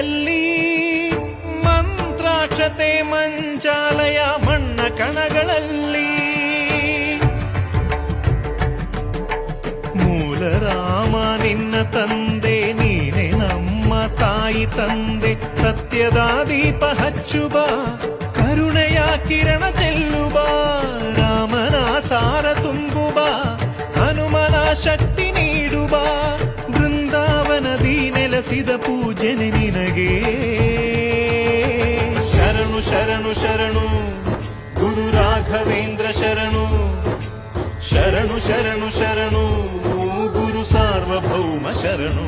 ಚೆಲ್ಲಿ ಮಂತ್ರಾಕ್ಷತೆ ಮಂಚಾಲಯ ಮಣ್ಣ ಕಣಗಳಲ್ಲಿ ಮೂಲ ರಾಮ ನಿನ್ನ ತಂದೆ ನೀನೆ ನಮ್ಮ ತಾಯಿ ತಂದೆ ಸತ್ಯದ ದೀಪ ಹಚ್ಚುಬ ಕರುಣೆಯ ಕಿರಣ ಚೆಲ್ಲುಬ ರಾಮನ ಸಾರ ತುಂಬುಬ ಹನುಮನ ಶಕ್ತಿ ನೀಡುಬ ಬೃಂದಾವನದಿ ನೆಲೆಸಿದ ಪೂಜನೆ ನಿನಗೆ ಶರಣು ಶರಣು ಶರಣು ಗುರು ರಾಘವೇಂದ್ರ ಶರಣು ಶರಣು ಶರಣು ಶರಣು ಗುರು ಸಾರ್ವಭೌಮ ಶರಣು.